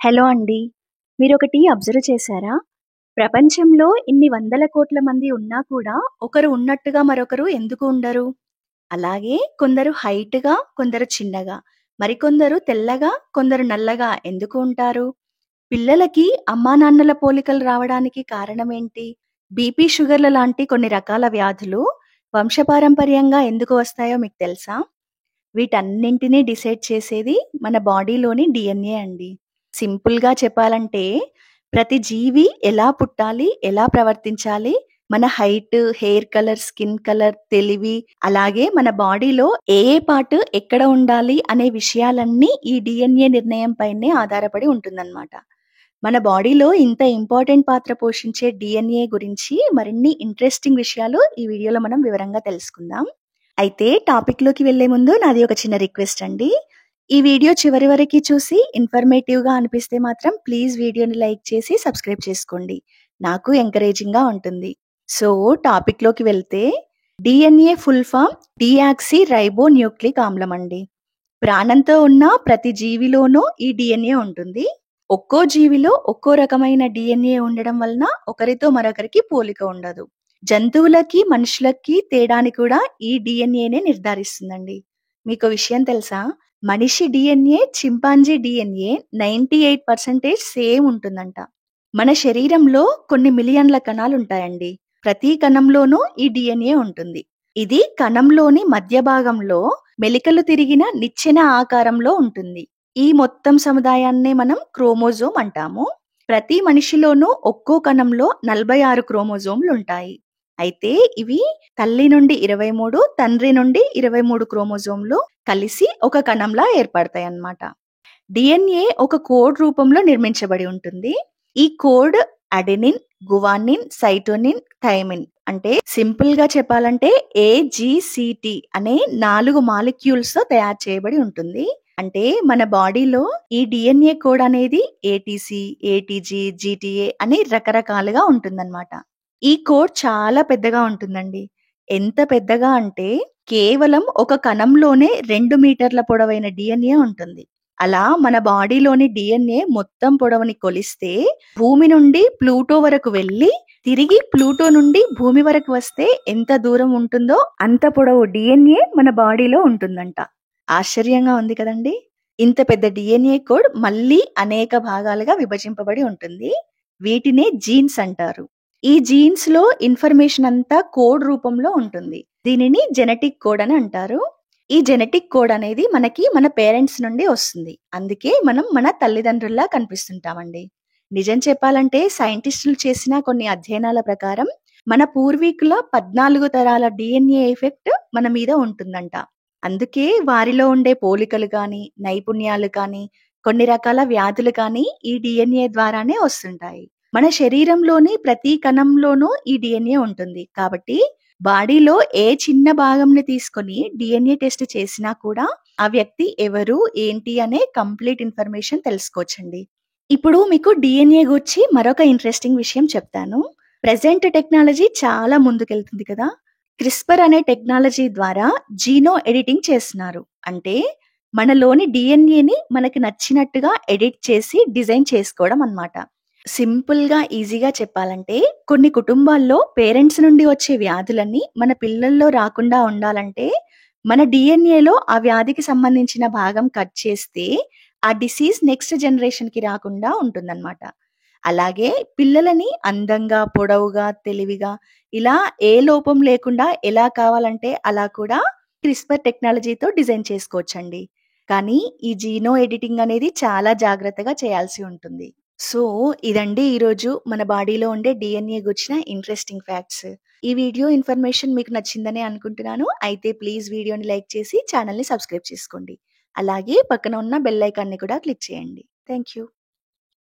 Hello అండి. మీరొకటి observe చేశారా? ప్రపంచంలో ఇన్ని వందల కోట్ల మంది ఉన్నా కూడా ఒకరు ఉన్నట్టుగా మరొకరు ఎందుకు ఉండరు? అలాగే కొందరు హైట్‌గా, కొందరు చిన్నగా, మరికొందరు తెల్లగా, కొందరు నల్లగా ఎందుకు ఉంటారు? పిల్లలకి అమ్మానాన్నల పోలికలు రావడానికి కారణమేంటి? బీపీ, షుగర్‌ల లాంటి కొన్ని రకాల వ్యాధులు వంశపారంపర్యంగా ఎందుకు వస్తాయో మీకు తెలుసా? వీటన్నింటిని డిసైడ్ చేసేది మన బాడీలోని డీఎన్ఏ అండి. సింపుల్‌గా చెప్పాలంటే ప్రతి జీవి ఎలా పుట్టాలి, ఎలా ప్రవర్తించాలి, మన height, hair colour, skin colour, తెలివి, అలాగే మన బాడీలో ఏ ఏ పార్ట్ ఎక్కడ ఉండాలి అనే విషయాలన్నీ ఈ డీఎన్ఏ నిర్ణయం పైనే ఆధారపడి ఉంటుందన్నమాట. మన బాడీలో ఇంత ఇంపార్టెంట్ పాత్ర పోషించే డీఎన్ఏ గురించి మరిన్ని ఇంట్రెస్టింగ్ విషయాలు ఈ వీడియోలో మనం వివరంగా తెలుసుకుందాం. అయితే టాపిక్‌లోకి వెళ్ళే ముందు నాది ఒక చిన్న రిక్వెస్ట్ అండి. ఈ వీడియో చివరి వరకి చూసి ఇన్ఫర్మేటివ్‌గా అనిపిస్తే మాత్రం ప్లీజ్ వీడియోని లైక్ చేసి సబ్స్క్రైబ్ చేసుకోండి. నాకు ఎంకరేజింగ్‌గా ఉంటుంది. సో, టాపిక్‌లోకి వెళ్తే డీఎన్ఏ ఫుల్ ఫార్మ్ డీఆక్సీ రైబో న్యూక్లిక్ ఆమ్లం అండి. ప్రాణంతో ఉన్న ప్రతి జీవిలోనూ ఈ డీఎన్ఏ ఉంటుంది. ఒక్కో జీవిలో ఒక్కో రకమైన డీఎన్ఏ ఉండడం వలన ఒకరితో మరొకరికి పోలిక ఉండదు. జంతువులకి, మనుషులకి తేడాని కూడా ఈ డీఎన్ఏనే నిర్ధారిస్తుందండి. మీకో విషయం తెలుసా? మనిషి డీఎన్ఏ, చింపాంజీ డీఎన్ఏ 98% సేమ్ ఉంటుందంట. మన శరీరంలో కొన్ని మిలియన్ల కణాలుంటాయండి. ప్రతి కణంలోనూ ఈ డీఎన్ఏ ఉంటుంది. ఇది కణంలోని మధ్య భాగంలో మెలికలు తిరిగిన నిచ్చెన ఆకారంలో ఉంటుంది. ఈ మొత్తం సముదాయాన్నే మనం క్రోమోజోమ్ అంటాము. ప్రతి మనిషిలోనూ ఒక్కో కణంలో 46 క్రోమోజోమ్లుంటాయి. అయితే ఇవి తల్లి నుండి 23, తండ్రి నుండి 23 క్రోమోజోమ్లు కలిసి ఒక కణంలా ఏర్పడతాయన్నమాట. డీఎన్ఏ ఒక కోడ్ రూపంలో నిర్మించబడి ఉంటుంది. ఈ కోడ్ అడెనిన్, గువానిన్, సైటోనిన్, థైమిన్ అంటే సింపుల్ గా చెప్పాలంటే ఏజీసీటీ అనే 4 మాలిక్యూల్స్ తో తయారు చేయబడి ఉంటుంది. అంటే మన బాడీలో ఈ డిఎన్ఏ కోడ్ అనేది ఏటీసీ, ఏటీజీ, జీటీఏ అని రకరకాలుగా ఉంటుందన్నమాట. ఈ కోడ్ చాలా పెద్దగా ఉంటుందండి. ఎంత పెద్దగా అంటే కేవలం ఒక కణంలోనే 2 మీటర్ల పొడవైన డిఎన్ఏ ఉంటుంది. అలా మన బాడీలోని డిఎన్ఏ మొత్తం పొడవుని కొలిస్తే భూమి నుండి ప్లూటో వరకు వెళ్ళి తిరిగి ప్లూటో నుండి భూమి వరకు వస్తే ఎంత దూరం ఉంటుందో అంత పొడవు డిఎన్ఏ మన బాడీలో ఉంటుందంట. ఆశ్చర్యంగా ఉంది కదండి. ఇంత పెద్ద డిఎన్ఏ కోడ్ మళ్ళీ అనేక భాగాలుగా విభజింపబడి ఉంటుంది. వీటినే జీన్స్ అంటారు. ఈ జీన్స్ లో ఇన్ఫర్మేషన్ అంతా కోడ్ రూపంలో ఉంటుంది. దీనిని జెనెటిక్ కోడ్ అని అంటారు. ఈ జెనెటిక్ కోడ్ అనేది మనకి మన పేరెంట్స్ నుండి వస్తుంది. అందుకే మనం మన తల్లిదండ్రుల్లా కనిపిస్తుంటామండి. నిజం చెప్పాలంటే సైంటిస్టులు చేసిన కొన్ని అధ్యయనాల ప్రకారం మన పూర్వీకుల 14 తరాల డిఎన్ఏ ఎఫెక్ట్ మన మీద ఉంటుందంట. అందుకే వారిలో ఉండే పోలికలు కానీ, నైపుణ్యాలు కానీ, కొన్ని రకాల వ్యాధులు కానీ ఈ డిఎన్ఏ ద్వారానే వస్తుంటాయి. మన శరీరంలోని ప్రతి కణంలోనూ ఈ డిఎన్ఏ ఉంటుంది. కాబట్టి బాడీలో ఏ చిన్న భాగంని తీసుకొని డిఎన్ఏ టెస్ట్ చేసినా కూడా ఆ వ్యక్తి ఎవరు, ఏంటి అనే కంప్లీట్ ఇన్ఫర్మేషన్ తెలుసుకోవచ్చండి. ఇప్పుడు మీకు డిఎన్ఏ గురించి మరొక ఇంట్రెస్టింగ్ విషయం చెప్తాను. ప్రెజెంట్ టెక్నాలజీ చాలా ముందుకెళ్తుంది కదా. క్రిస్పర్ అనే టెక్నాలజీ ద్వారా జీనో ఎడిటింగ్ చేస్తున్నారు. అంటే మనలోని డిఎన్ఏని మనకి నచ్చినట్టుగా ఎడిట్ చేసి డిజైన్ చేసుకోవడం అన్నమాట. సింపుల్ గా ఈజీగా చెప్పాలంటే కొన్ని కుటుంబాల్లో పేరెంట్స్ నుండి వచ్చే వ్యాధులన్నీ మన పిల్లల్లో రాకుండా ఉండాలంటే మన డిఎన్ఏలో ఆ వ్యాధికి సంబంధించిన భాగం కట్ చేస్తే ఆ డిసీజ్ నెక్స్ట్ జనరేషన్ కి రాకుండా ఉంటుందన్నమాట. అలాగే పిల్లలని అందంగా, పొడవుగా, తెలివిగా ఇలా ఏ లోపం లేకుండా ఎలా కావాలంటే అలా కూడా క్రిస్పర్ టెక్నాలజీతో డిజైన్ చేసుకోవచ్చండి. కానీ ఈ జీనో ఎడిటింగ్ అనేది చాలా జాగ్రత్తగా చేయాల్సి ఉంటుంది. సో, ఇదండి ఈరోజు మన బాడీలో ఉండే డిఎన్ఏ గురించిన ఇంట్రెస్టింగ్ ఫ్యాక్ట్స్. ఈ వీడియో ఇన్ఫర్మేషన్ మీకు నచ్చిందని అనుకుంటున్నాను. అయితే ప్లీజ్ వీడియోని లైక్ చేసి ఛానల్‌ని సబ్స్క్రైబ్ చేసుకోండి. అలాగే పక్కన ఉన్న బెల్ ఐకాన్‌ని కూడా క్లిక్ చేయండి. Thank you.